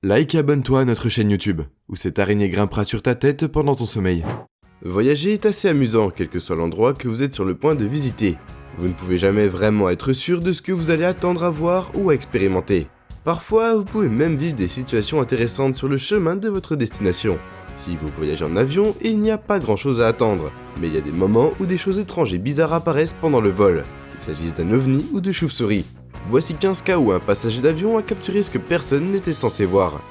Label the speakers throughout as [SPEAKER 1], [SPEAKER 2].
[SPEAKER 1] Like et abonne-toi à notre chaîne YouTube, où cette araignée grimpera sur ta tête pendant ton sommeil. Voyager est assez amusant, quel que soit l'endroit que vous êtes sur le point de visiter. Vous ne pouvez jamais vraiment être sûr de ce que vous allez attendre à voir ou à expérimenter. Parfois, vous pouvez même vivre des situations intéressantes sur le chemin de votre destination. Si vous voyagez en avion, il n'y a pas grand chose à attendre, mais il y a des moments où des choses étranges et bizarres apparaissent pendant le vol, qu'il s'agisse d'un ovni ou de chauve-souris. Voici 15 cas où un passager d'avion a capturé ce que personne n'était censé voir.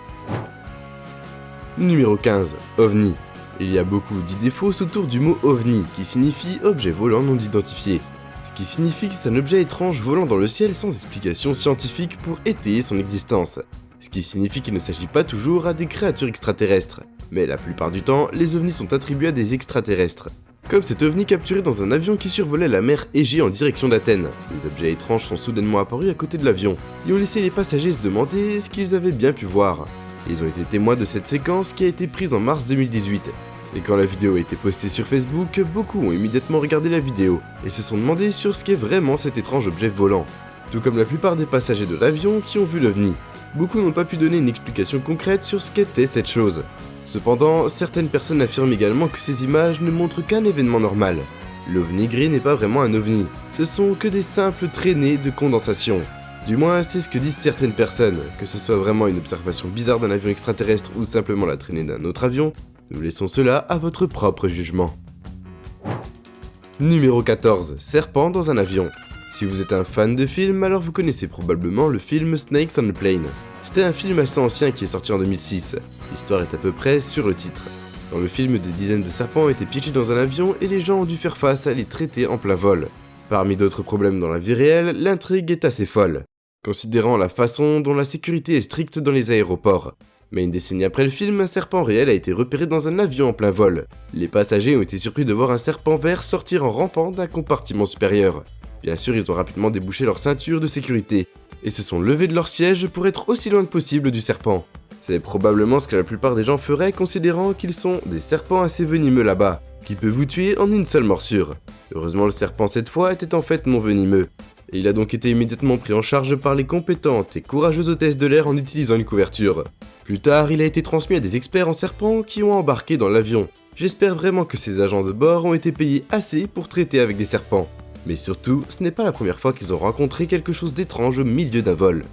[SPEAKER 1] Numéro 15. OVNI. Il y a beaucoup d'idées fausses autour du mot OVNI, qui signifie objet volant non identifié. Ce qui signifie que c'est un objet étrange volant dans le ciel sans explication scientifique pour étayer son existence. Ce qui signifie qu'il ne s'agit pas toujours à des créatures extraterrestres. Mais la plupart du temps, les ovnis sont attribués à des extraterrestres. Comme cet ovni capturé dans un avion qui survolait la mer Égée en direction d'Athènes. Des objets étranges sont soudainement apparus à côté de l'avion, et ont laissé les passagers se demander ce qu'ils avaient bien pu voir. Ils ont été témoins de cette séquence qui a été prise en mars 2018. Et quand la vidéo a été postée sur Facebook, beaucoup ont immédiatement regardé la vidéo, et se sont demandé sur ce qu'est vraiment cet étrange objet volant. Tout comme la plupart des passagers de l'avion qui ont vu l'ovni. Beaucoup n'ont pas pu donner une explication concrète sur ce qu'était cette chose. Cependant, certaines personnes affirment également que ces images ne montrent qu'un événement normal. L'ovni gris n'est pas vraiment un ovni, ce sont que des simples traînées de condensation. Du moins, c'est ce que disent certaines personnes, que ce soit vraiment une observation bizarre d'un avion extraterrestre ou simplement la traînée d'un autre avion, nous laissons cela à votre propre jugement. Numéro 14. Serpent dans un avion. Si vous êtes un fan de film, alors vous connaissez probablement le film Snakes on a Plane. C'était un film assez ancien qui est sorti en 2006. L'histoire est à peu près sur le titre. Dans le film, des dizaines de serpents ont été piégés dans un avion et les gens ont dû faire face à les traiter en plein vol. Parmi d'autres problèmes dans la vie réelle, l'intrigue est assez folle, considérant la façon dont la sécurité est stricte dans les aéroports. Mais une décennie après le film, un serpent réel a été repéré dans un avion en plein vol. Les passagers ont été surpris de voir un serpent vert sortir en rampant d'un compartiment supérieur. Bien sûr, ils ont rapidement débouché leur ceinture de sécurité, et se sont levés de leur siège pour être aussi loin que possible du serpent. C'est probablement ce que la plupart des gens feraient considérant qu'ils sont des serpents assez venimeux là-bas, qui peuvent vous tuer en une seule morsure. Heureusement, le serpent cette fois était en fait non venimeux, et il a donc été immédiatement pris en charge par les compétentes et courageuses hôtesses de l'air en utilisant une couverture. Plus tard, il a été transmis à des experts en serpents qui ont embarqué dans l'avion. J'espère vraiment que ces agents de bord ont été payés assez pour traiter avec des serpents. Mais surtout, ce n'est pas la première fois qu'ils ont rencontré quelque chose d'étrange au milieu d'un vol.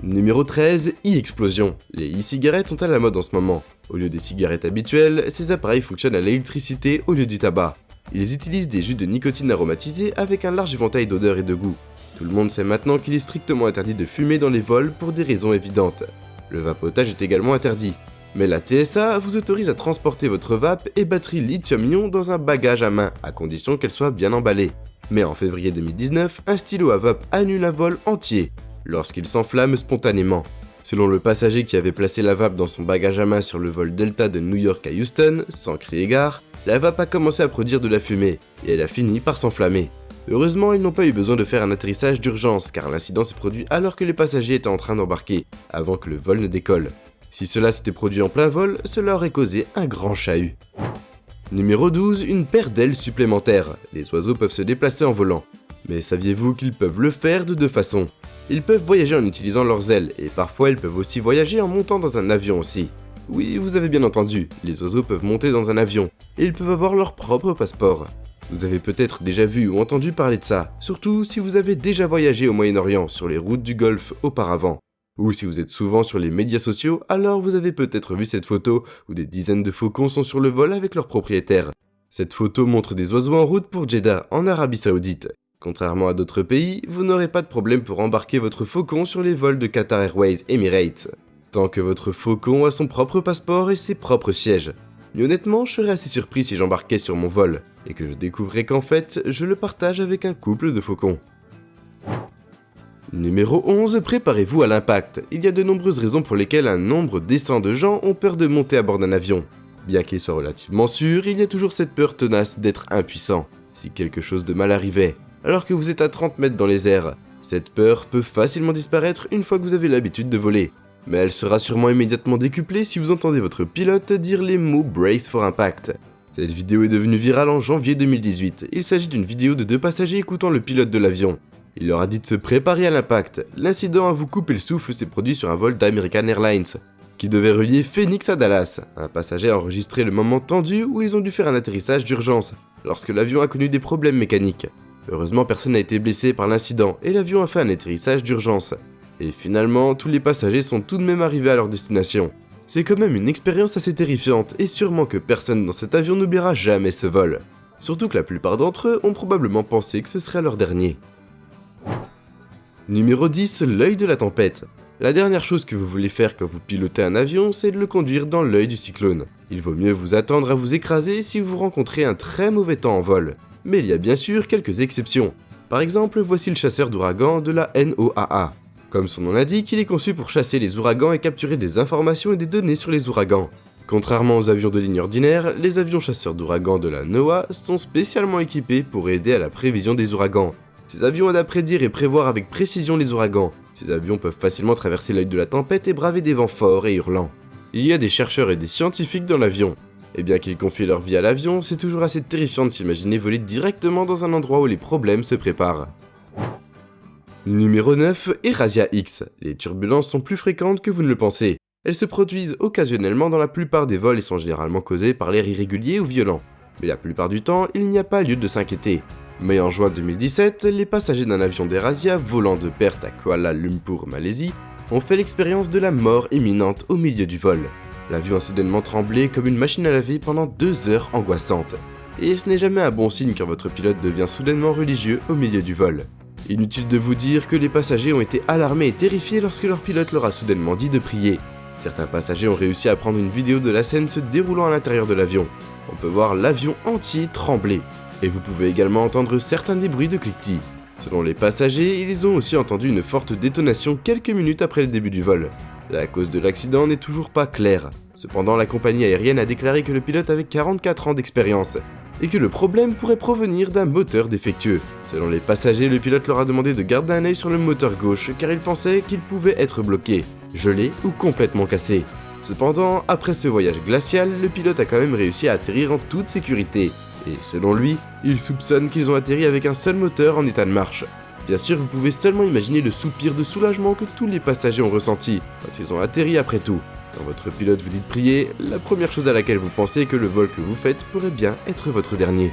[SPEAKER 1] Numéro 13. E-explosion. Les e-cigarettes sont à la mode en ce moment. Au lieu des cigarettes habituelles, ces appareils fonctionnent à l'électricité au lieu du tabac. Ils utilisent des jus de nicotine aromatisés avec un large éventail d'odeurs et de goûts. Tout le monde sait maintenant qu'il est strictement interdit de fumer dans les vols pour des raisons évidentes. Le vapotage est également interdit. Mais la TSA vous autorise à transporter votre vape et batterie lithium-ion dans un bagage à main, à condition qu'elle soit bien emballée. Mais en février 2019, un stylo à vape annule un vol entier, lorsqu'il s'enflamme spontanément. Selon le passager qui avait placé la vape dans son bagage à main sur le vol Delta de New York à Houston, sans crier gare, la vape a commencé à produire de la fumée, et elle a fini par s'enflammer. Heureusement, ils n'ont pas eu besoin de faire un atterrissage d'urgence, car l'incident s'est produit alors que les passagers étaient en train d'embarquer, avant que le vol ne décolle. Si cela s'était produit en plein vol, cela aurait causé un grand chahut. Numéro 12. Une paire d'ailes supplémentaires. Les oiseaux peuvent se déplacer en volant. Mais saviez-vous qu'ils peuvent le faire de deux façons? Ils peuvent voyager en utilisant leurs ailes, et parfois ils peuvent aussi voyager en montant dans un avion aussi. Oui, vous avez bien entendu, les oiseaux peuvent monter dans un avion, et ils peuvent avoir leur propre passeport. Vous avez peut-être déjà vu ou entendu parler de ça, surtout si vous avez déjà voyagé au Moyen-Orient sur les routes du Golfe auparavant. Ou si vous êtes souvent sur les médias sociaux, alors vous avez peut-être vu cette photo où des dizaines de faucons sont sur le vol avec leurs propriétaires. Cette photo montre des oiseaux en route pour Jeddah, en Arabie Saoudite. Contrairement à d'autres pays, vous n'aurez pas de problème pour embarquer votre faucon sur les vols de Qatar Airways Emirates, tant que votre faucon a son propre passeport et ses propres sièges. Mais honnêtement, je serais assez surpris si j'embarquais sur mon vol, et que je découvrais qu'en fait, je le partage avec un couple de faucons. Numéro 11. Préparez-vous à l'impact. Il y a de nombreuses raisons pour lesquelles un nombre décent de gens ont peur de monter à bord d'un avion. Bien qu'il soit relativement sûr, il y a toujours cette peur tenace d'être impuissant, si quelque chose de mal arrivait, alors que vous êtes à 30 mètres dans les airs. Cette peur peut facilement disparaître une fois que vous avez l'habitude de voler. Mais elle sera sûrement immédiatement décuplée si vous entendez votre pilote dire les mots « Brace for Impact ». Cette vidéo est devenue virale en janvier 2018. Il s'agit d'une vidéo de deux passagers écoutant le pilote de l'avion. Il leur a dit de se préparer à l'impact. L'incident à vous couper le souffle s'est produit sur un vol d'American Airlines, qui devait relier Phoenix à Dallas. Un passager a enregistré le moment tendu où ils ont dû faire un atterrissage d'urgence, lorsque l'avion a connu des problèmes mécaniques. Heureusement, personne n'a été blessé par l'incident et l'avion a fait un atterrissage d'urgence. Et finalement, tous les passagers sont tout de même arrivés à leur destination. C'est quand même une expérience assez terrifiante et sûrement que personne dans cet avion n'oubliera jamais ce vol. Surtout que la plupart d'entre eux ont probablement pensé que ce serait leur dernier. Numéro 10, l'œil de la tempête. La dernière chose que vous voulez faire quand vous pilotez un avion, c'est de le conduire dans l'œil du cyclone. Il vaut mieux vous attendre à vous écraser si vous rencontrez un très mauvais temps en vol. Mais il y a bien sûr quelques exceptions. Par exemple, voici le chasseur d'ouragans de la NOAA. Comme son nom l'indique, il est conçu pour chasser les ouragans et capturer des informations et des données sur les ouragans. Contrairement aux avions de ligne ordinaire, les avions chasseurs d'ouragans de la NOAA sont spécialement équipés pour aider à la prévision des ouragans. Ces avions aident à prédire et prévoir avec précision les ouragans. Ces avions peuvent facilement traverser l'œil de la tempête et braver des vents forts et hurlants. Il y a des chercheurs et des scientifiques dans l'avion. Et bien qu'ils confient leur vie à l'avion, c'est toujours assez terrifiant de s'imaginer voler directement dans un endroit où les problèmes se préparent. Numéro 9, Erasia X. Les turbulences sont plus fréquentes que vous ne le pensez. Elles se produisent occasionnellement dans la plupart des vols et sont généralement causées par l'air irrégulier ou violent. Mais la plupart du temps, il n'y a pas lieu de s'inquiéter. Mais en juin 2017, les passagers d'un avion d'Erasia volant de Perth à Kuala Lumpur, Malaisie, ont fait l'expérience de la mort imminente au milieu du vol. L'avion a soudainement tremblé comme une machine à laver pendant 2 heures angoissantes. Et ce n'est jamais un bon signe quand votre pilote devient soudainement religieux au milieu du vol. Inutile de vous dire que les passagers ont été alarmés et terrifiés lorsque leur pilote leur a soudainement dit de prier. Certains passagers ont réussi à prendre une vidéo de la scène se déroulant à l'intérieur de l'avion. On peut voir l'avion entier trembler. Et vous pouvez également entendre certains des bruits de cliquetis. Selon les passagers, ils ont aussi entendu une forte détonation quelques minutes après le début du vol. La cause de l'accident n'est toujours pas claire. Cependant, la compagnie aérienne a déclaré que le pilote avait 44 ans d'expérience et que le problème pourrait provenir d'un moteur défectueux. Selon les passagers, le pilote leur a demandé de garder un œil sur le moteur gauche car il pensait qu'il pouvait être bloqué, gelé ou complètement cassé. Cependant, après ce voyage glacial, le pilote a quand même réussi à atterrir en toute sécurité. Et selon lui, il soupçonne qu'ils ont atterri avec un seul moteur en état de marche. Bien sûr, vous pouvez seulement imaginer le soupir de soulagement que tous les passagers ont ressenti quand ils ont atterri après tout. Quand votre pilote vous dit de prier, la première chose à laquelle vous pensez est que le vol que vous faites pourrait bien être votre dernier.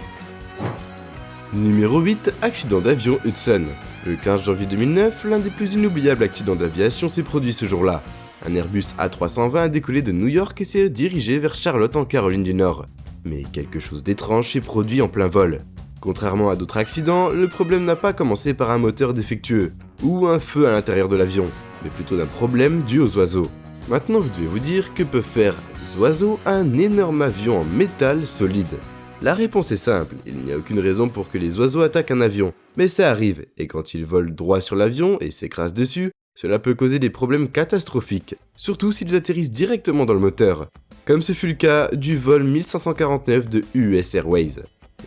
[SPEAKER 1] Numéro 8, accident d'avion Hudson. Le 15 janvier 2009, l'un des plus inoubliables accidents d'aviation s'est produit ce jour-là. Un Airbus A320 a décollé de New York et s'est dirigé vers Charlotte en Caroline du Nord. Mais quelque chose d'étrange s'est produit en plein vol. Contrairement à d'autres accidents, le problème n'a pas commencé par un moteur défectueux ou un feu à l'intérieur de l'avion, mais plutôt d'un problème dû aux oiseaux. Maintenant, vous devez vous dire que peuvent faire les oiseaux à un énorme avion en métal solide. La réponse est simple, il n'y a aucune raison pour que les oiseaux attaquent un avion, mais ça arrive, et quand ils volent droit sur l'avion et s'écrasent dessus, cela peut causer des problèmes catastrophiques, surtout s'ils atterrissent directement dans le moteur, comme ce fut le cas du vol 1549 de US Airways.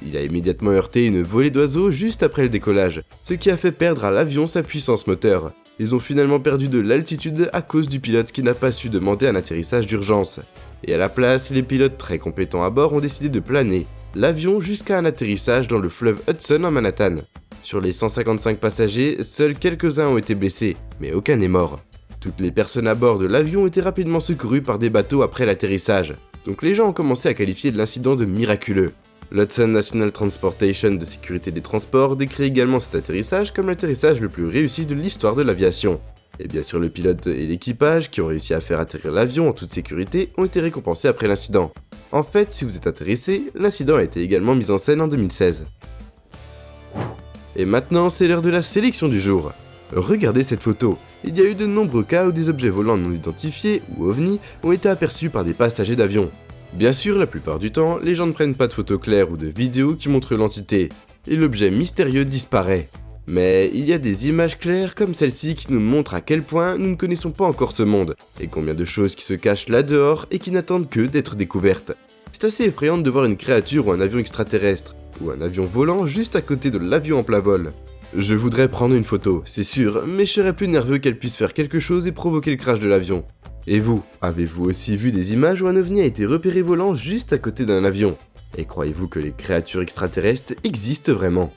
[SPEAKER 1] Il a immédiatement heurté une volée d'oiseaux juste après le décollage, ce qui a fait perdre à l'avion sa puissance moteur. Ils ont finalement perdu de l'altitude à cause du pilote qui n'a pas su demander un atterrissage d'urgence. Et à la place, les pilotes très compétents à bord ont décidé de planer l'avion jusqu'à un atterrissage dans le fleuve Hudson en Manhattan. Sur les 155 passagers, seuls quelques-uns ont été blessés, mais aucun n'est mort. Toutes les personnes à bord de l'avion ont été rapidement secourues par des bateaux après l'atterrissage, donc les gens ont commencé à qualifier de l'incident de miraculeux. L'Hudson National Transportation de sécurité des transports décrit également cet atterrissage comme l'atterrissage le plus réussi de l'histoire de l'aviation. Et bien sûr, le pilote et l'équipage qui ont réussi à faire atterrir l'avion en toute sécurité ont été récompensés après l'incident. En fait, si vous êtes intéressé, l'incident a été également mis en scène en 2016. Et maintenant, c'est l'heure de la sélection du jour. Regardez cette photo. Il y a eu de nombreux cas où des objets volants non identifiés, ou ovnis, ont été aperçus par des passagers d'avion. Bien sûr, la plupart du temps, les gens ne prennent pas de photos claires ou de vidéos qui montrent l'entité, et l'objet mystérieux disparaît. Mais il y a des images claires comme celle-ci qui nous montrent à quel point nous ne connaissons pas encore ce monde, et combien de choses qui se cachent là dehors et qui n'attendent que d'être découvertes. C'est assez effrayant de voir une créature ou un avion extraterrestre, ou un avion volant juste à côté de l'avion en plein vol. Je voudrais prendre une photo, c'est sûr, mais je serais plus nerveux qu'elle puisse faire quelque chose et provoquer le crash de l'avion. Et vous, avez-vous aussi vu des images où un ovni a été repéré volant juste à côté d'un avion? Et croyez-vous que les créatures extraterrestres existent vraiment?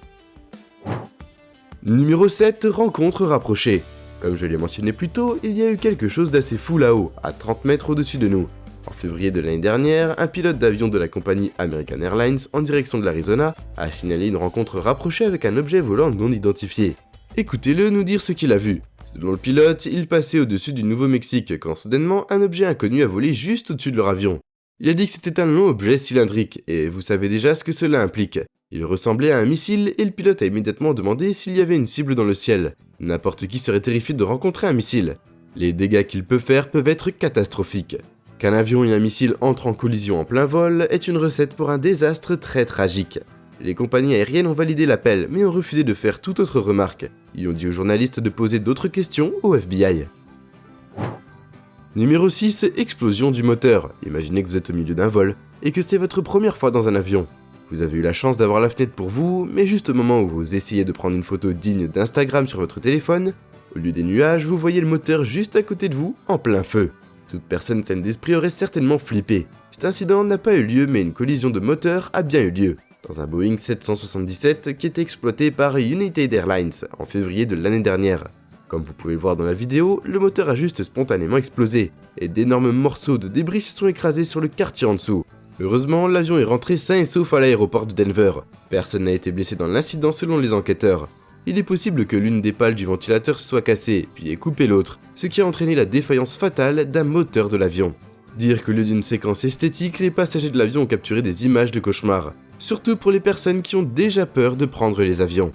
[SPEAKER 1] Numéro 7, rencontre rapprochée. Comme je l'ai mentionné plus tôt, il y a eu quelque chose d'assez fou là-haut, à 30 mètres au-dessus de nous. En février de l'année dernière, un pilote d'avion de la compagnie American Airlines en direction de l'Arizona a signalé une rencontre rapprochée avec un objet volant non identifié. Écoutez-le nous dire ce qu'il a vu. Selon le pilote, il passait au-dessus du Nouveau-Mexique quand soudainement un objet inconnu a volé juste au-dessus de leur avion. Il a dit que c'était un long objet cylindrique, et vous savez déjà ce que cela implique. Il ressemblait à un missile et le pilote a immédiatement demandé s'il y avait une cible dans le ciel. N'importe qui serait terrifié de rencontrer un missile. Les dégâts qu'il peut faire peuvent être catastrophiques. Qu'un avion et un missile entrent en collision en plein vol est une recette pour un désastre très tragique. Les compagnies aériennes ont validé l'appel, mais ont refusé de faire toute autre remarque. Ils ont dit aux journalistes de poser d'autres questions au FBI. Numéro 6, explosion du moteur. Imaginez que vous êtes au milieu d'un vol, et que c'est votre première fois dans un avion. Vous avez eu la chance d'avoir la fenêtre pour vous, mais juste au moment où vous essayez de prendre une photo digne d'Instagram sur votre téléphone, au lieu des nuages, vous voyez le moteur juste à côté de vous, en plein feu. Toute personne saine d'esprit aurait certainement flippé. Cet incident n'a pas eu lieu, mais une collision de moteur a bien eu lieu, dans un Boeing 777 qui était exploité par United Airlines en février de l'année dernière. Comme vous pouvez le voir dans la vidéo, le moteur a juste spontanément explosé, et d'énormes morceaux de débris se sont écrasés sur le quartier en dessous. Heureusement, l'avion est rentré sain et sauf à l'aéroport de Denver. Personne n'a été blessé dans l'incident selon les enquêteurs. Il est possible que l'une des pales du ventilateur soit cassée, puis ait coupé l'autre, ce qui a entraîné la défaillance fatale d'un moteur de l'avion. Dire qu'au lieu d'une séquence esthétique, les passagers de l'avion ont capturé des images de cauchemar, surtout pour les personnes qui ont déjà peur de prendre les avions.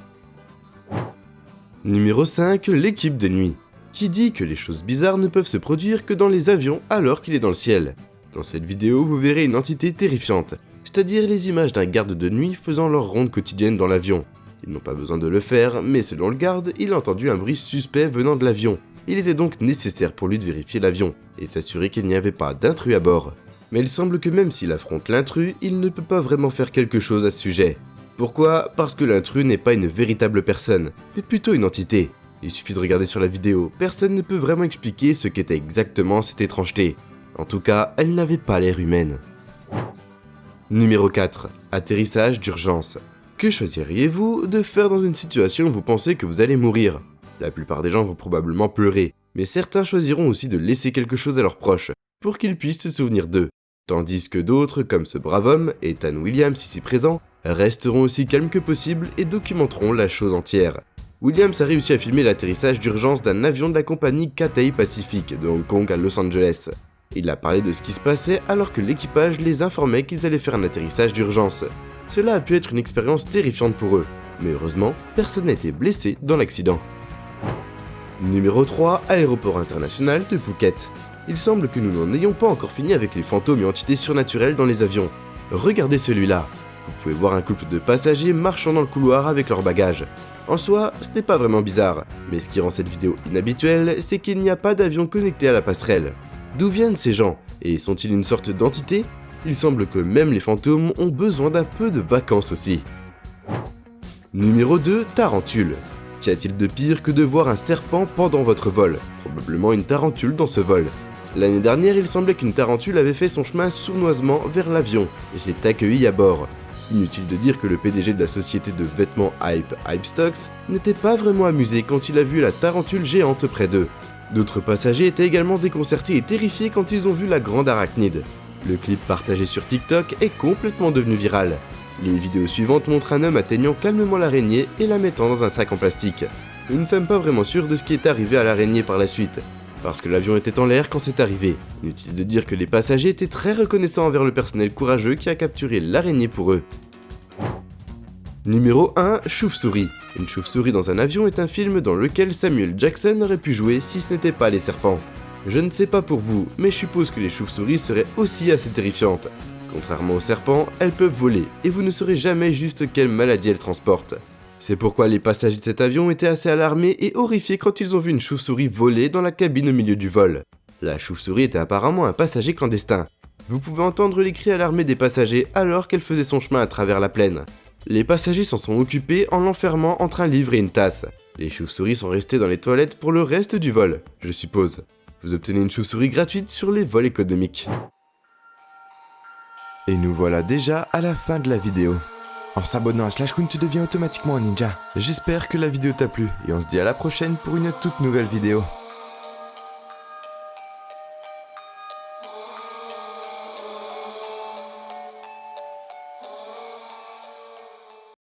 [SPEAKER 1] Numéro 5, l'équipe de nuit. Qui dit que les choses bizarres ne peuvent se produire que dans les avions alors qu'il est dans le ciel. Dans cette vidéo, vous verrez une entité terrifiante, c'est-à-dire les images d'un garde de nuit faisant leur ronde quotidienne dans l'avion. Ils n'ont pas besoin de le faire, mais selon le garde, il a entendu un bruit suspect venant de l'avion. Il était donc nécessaire pour lui de vérifier l'avion, et s'assurer qu'il n'y avait pas d'intrus à bord. Mais il semble que même s'il affronte l'intrus, il ne peut pas vraiment faire quelque chose à ce sujet. Pourquoi ? Parce que l'intrus n'est pas une véritable personne, mais plutôt une entité. Il suffit de regarder sur la vidéo, personne ne peut vraiment expliquer ce qu'était exactement cette étrangeté. En tout cas, elle n'avait pas l'air humaine. Numéro 4. Atterrissage d'urgence. Que choisiriez-vous de faire dans une situation où vous pensez que vous allez mourir ? La plupart des gens vont probablement pleurer, mais certains choisiront aussi de laisser quelque chose à leurs proches, pour qu'ils puissent se souvenir d'eux. Tandis que d'autres, comme ce brave homme, Ethan Williams ici présent, resteront aussi calmes que possible et documenteront la chose entière. Williams a réussi à filmer l'atterrissage d'urgence d'un avion de la compagnie Cathay Pacific de Hong Kong à Los Angeles. Il a parlé de ce qui se passait alors que l'équipage les informait qu'ils allaient faire un atterrissage d'urgence. Cela a pu être une expérience terrifiante pour eux, mais heureusement, personne n'a été blessé dans l'accident. Numéro 3, aéroport international de Phuket. Il semble que nous n'en ayons pas encore fini avec les fantômes et entités surnaturelles dans les avions. Regardez celui-là. Vous pouvez voir un couple de passagers marchant dans le couloir avec leurs bagages. En soi, ce n'est pas vraiment bizarre, mais ce qui rend cette vidéo inhabituelle, c'est qu'il n'y a pas d'avion connecté à la passerelle. D'où viennent ces gens? Et sont-ils une sorte d'entité? Il semble que même les fantômes ont besoin d'un peu de vacances aussi. Numéro 2, tarentule. Qu'y a-t-il de pire que de voir un serpent pendant votre vol? Probablement une tarentule dans ce vol. L'année dernière, il semblait qu'une tarentule avait fait son chemin sournoisement vers l'avion et s'est accueillie à bord. Inutile de dire que le PDG de la société de vêtements Hype Stocks n'était pas vraiment amusé quand il a vu la tarentule géante près d'eux. D'autres passagers étaient également déconcertés et terrifiés quand ils ont vu la grande arachnide. Le clip partagé sur TikTok est complètement devenu viral. Les vidéos suivantes montrent un homme atteignant calmement l'araignée et la mettant dans un sac en plastique. Nous ne sommes pas vraiment sûrs de ce qui est arrivé à l'araignée par la suite, parce que l'avion était en l'air quand c'est arrivé. Inutile de dire que les passagers étaient très reconnaissants envers le personnel courageux qui a capturé l'araignée pour eux. Numéro 1, Chauve-souris. Une chauve-souris dans un avion est un film dans lequel Samuel Jackson aurait pu jouer si ce n'était pas les serpents. Je ne sais pas pour vous, mais je suppose que les chauves-souris seraient aussi assez terrifiantes. Contrairement aux serpents, elles peuvent voler, et vous ne saurez jamais juste quelle maladie elles transportent. C'est pourquoi les passagers de cet avion étaient assez alarmés et horrifiés quand ils ont vu une chauve-souris voler dans la cabine au milieu du vol. La chauve-souris était apparemment un passager clandestin. Vous pouvez entendre les cris alarmés des passagers alors qu'elle faisait son chemin à travers la plaine. Les passagers s'en sont occupés en l'enfermant entre un livre et une tasse. Les chauves-souris sont restées dans les toilettes pour le reste du vol, je suppose. Vous obtenez une chauve-souris gratuite sur les vols économiques. Et nous voilà déjà à la fin de la vidéo.
[SPEAKER 2] En s'abonnant à Slash Kun, tu deviens automatiquement un ninja.
[SPEAKER 1] J'espère que la vidéo t'a plu et on se dit à la prochaine pour une toute nouvelle vidéo.